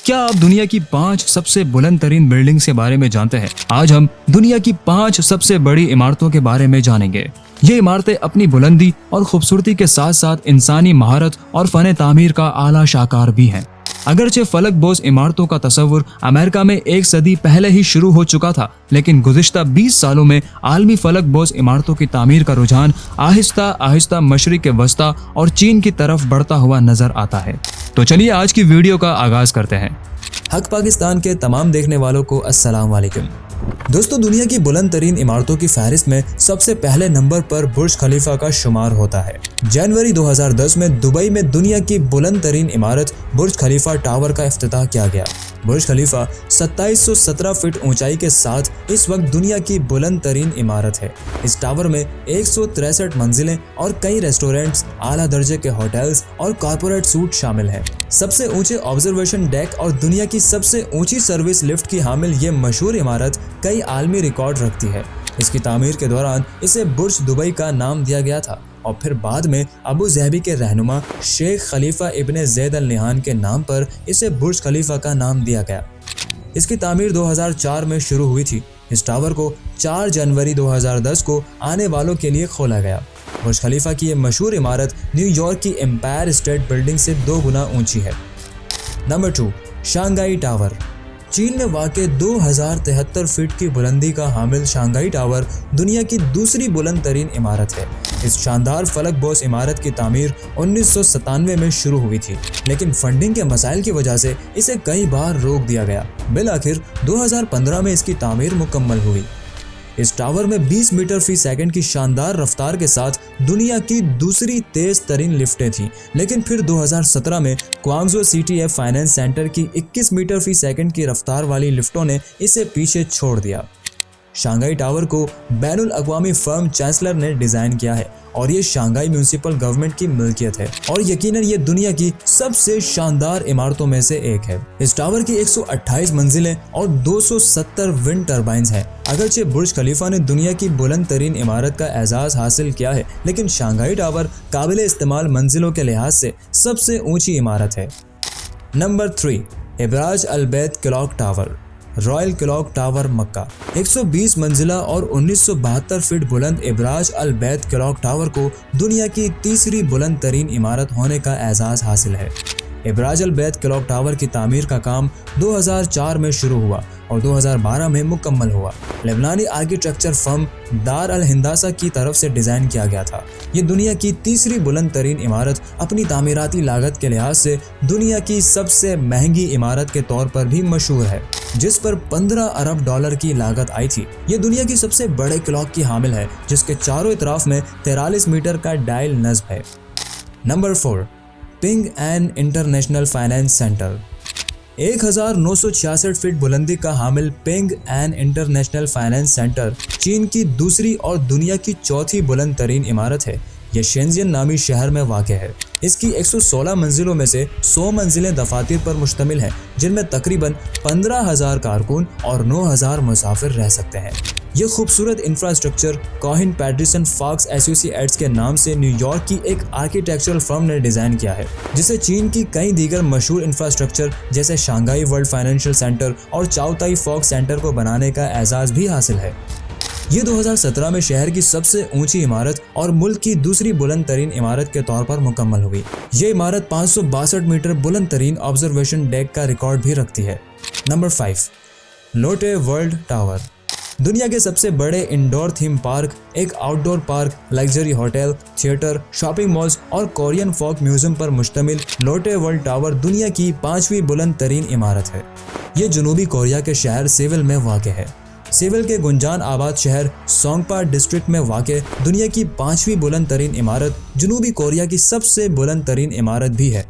क्या आप दुनिया की 5 सबसे बुलंद तरीन बिल्डिंग्स के बारे में जानते हैं? आज हम दुनिया की 5 सबसे बड़ी इमारतों के बारे में जानेंगे। ये इमारतें अपनी बुलंदी और खूबसूरती के साथ साथ इंसानी महारत और फन तामीर का आला शाकार भी हैं। अगरचे फलक बोझ इमारतों का तस्वुर अमेरिका में एक सदी पहले ही शुरू हो चुका था, लेकिन गुज़िश्ता 20 सालों में आलमी फलक बोझ इमारतों की तामीर का रुझान आहिस्ता आहिस्ता मशरिक़ वस्ता और चीन की तरफ बढ़ता हुआ नजर आता है। तो चलिए आज की वीडियो का आगाज करते हैं। हक पाकिस्तान के तमाम देखने वालों को अस्सलाम वालेकुम। दोस्तों, दुनिया की बुलंद तरीन इमारतों की फहरिस्त में सबसे पहले नंबर पर बुर्ज खलीफा का शुमार होता है। जनवरी 2010 में दुबई में दुनिया की बुलंद तरीन इमारत बुर्ज खलीफा टावर का इफ्तिताह किया गया। बुर्ज खलीफा 2717 फीट ऊंचाई के साथ इस वक्त दुनिया की बुलंद तरीन इमारत है। इस टावर में 163 मंजिलें और कई रेस्टोरेंट्स, आला दर्जे के होटल्स और कॉर्पोरेट सूट शामिल हैं। सबसे ऊंचे ऑब्जर्वेशन डेक और दुनिया की सबसे ऊंची सर्विस लिफ्ट की हामिल ये मशहूर इमारत कई आलमी रिकॉर्ड रखती है। इसकी तामीर के दौरान इसे बुर्ज दुबई का नाम दिया गया था और फिर बाद में अबू ज़हबी के रहनुमा शेख खलीफा इब्ने ज़ैद अल नहान के नाम पर इसे बुर्ज खलीफा का नाम दिया गया। इसकी तामीर 2004 में शुरू हुई थी। इस टावर को 4 जनवरी 2010 को आने वालों के लिए खोला गया। बुर्ज खलीफा की ये मशहूर इमारत न्यूयॉर्क की एम्पायर स्टेट बिल्डिंग से 2 गुना ऊंची है। Number 2, Shanghai tower. चीन में वाक़े 2073 फीट की बुलंदी का हामिल शंघाई टावर दुनिया की दूसरी बुलंद तरीन इमारत है। इस शानदार फलक बोझ इमारत की तामीर 1997 में शुरू हुई थी, लेकिन फंडिंग के मसाइल की वजह से इसे कई बार रोक दिया गया। बिल आखिर 2015 में इसकी तामीर मुकम्मल हुई। इस टावर में 20 मीटर फी सेकंड की शानदार रफ्तार के साथ दुनिया की दूसरी तेज तरीन लिफ्टें थीं, लेकिन फिर 2017 में क्वांगजो सीटीएफ फाइनेंस सेंटर की 21 मीटर फी सेकंड की रफ्तार वाली लिफ्टों ने इसे पीछे छोड़ दिया। शंघाई टावर को बैनुल अक़वामी फर्म चांसलर ने डिज़ाइन किया है और ये शंघाई म्यूनिसिपल गवर्नमेंट की मिल्कियत है और यकीनन ये दुनिया की सबसे शानदार इमारतों में से एक है। इस टावर की 128 मंजिलें और 270 विंड टर्बाइन्स हैं। अगरचे बुर्ज खलीफा ने दुनिया की बुलंद तरीन इमारत का एजाज़ हासिल किया है, लेकिन शंघाई टावर काबिल इस्तेमाल मंजिलों के लिहाज से सबसे ऊंची इमारत है। Number 3, Abraj Al Bait clock tower. Royal clock tower Mecca 120 मंजिला और 1972 फीट बुलंद इब्राज अल बैत क्लॉक टावर को दुनिया की तीसरी बुलंद तरीन इमारत होने का एजाज़ हासिल है। इब्राज अल बैत क्लॉक टावर की तामीर का काम 2004 में शुरू हुआ और 2012 में मुकम्मल हुआ। लेबनानी आर्किटेक्चर फर्म दार अल हिंदासा की तरफ से डिज़ाइन किया गया था। ये दुनिया की तीसरी बुलंद तरीन इमारत अपनी तामीराती लागत के लिहाज से दुनिया की सबसे महंगी इमारत के तौर पर भी मशहूर है, जिस पर 15 अरब डॉलर की लागत आई थी। ये दुनिया की सबसे बड़े क्लॉक की हामिल है, जिसके चारों इतराफ में 43 मीटर का डायल नस्ब है। Number 4, Ping An International Finance Centre. 1966 feet बुलंदी का हामिल Ping An International Finance Centre चीन की दूसरी और दुनिया की चौथी बुलंद तरीन इमारत है। यह शेंजियन नामी शहर में वाक़ है। इसकी 116 मंजिलों में से 100 मंजिलें दफातर पर मुश्तमिल हैं, जिनमें तकरीबन 15,000 कारकुन और 9,000 मुसाफिर रह सकते हैं। यह खूबसूरत इंफ्रास्ट्रक्चर कोहिन पैटरसन फॉक्स एसोसिएट्स के नाम से न्यूयॉर्क की एक आर्किटेक्चरल फर्म ने डिज़ाइन किया है, जिसे चीन की कई दीगर मशहूर इंफ्रास्ट्रक्चर जैसे शंघाई वर्ल्ड फाइनेंशियल सेंटर और चाओताई फॉक्स सेंटर को बनाने का एजाज़ भी हासिल है। ये 2017 में शहर की सबसे ऊंची इमारत और मुल्क की दूसरी बुलंद तरीन इमारत के तौर पर मुकम्मल हुई। ये इमारत 562 मीटर बुलंद तरीन ऑब्जर्वेशन डेक का रिकॉर्ड भी रखती है। नंबर 5, लोटे वर्ल्ड टावर। दुनिया के सबसे बड़े इंडोर थीम पार्क, एक outdoor park, luxury hotel, theatre, shopping malls और कोरियन फोक म्यूजियम पर मुश्तमिल लोटे वर्ल्ड टावर दुनिया की 5वीं बुलंद तरीन इमारत है। ये जनूबी कोरिया के शहर सेवल में वाक़ है। सेवल के गुंजान आबाद शहर सोंगपा डिस्ट्रिक्ट में वाक़ दुनिया की 5वीं बुलंद तरीन इमारत जनूबी कोरिया की सबसे बुलंद तरीन इमारत भी है।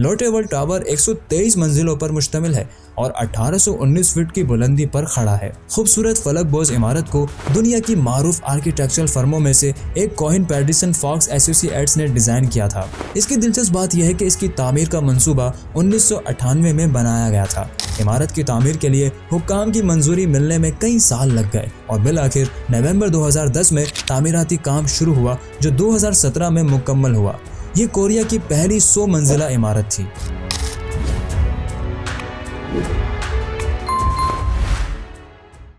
लोटे वर्ल्ड टावर 123 मंजिलों पर मुश्तमिल है और 1819 फीट की बुलंदी पर खड़ा है। खूबसूरत फलक बोझ इमारत को दुनिया की मारूफ आर्किटेक्चरल फर्मों में से एक कोहिन पैटरसन फॉक्स एसोसिएट्स ने डिज़ाइन किया था। इसकी दिलचस्प बात यह है कि इसकी तामीर का मंसूबा 1998 में बनाया गया था। इमारत की तामीर के लिए हुक्काम की मंजूरी मिलने में कई साल लग गए और बिल आखिर नवंबर 2010 में तामीराती काम शुरू हुआ, जो 2017 में मुकम्मल हुआ। ये कोरिया की पहली 100 मंजिला इमारत थी। है।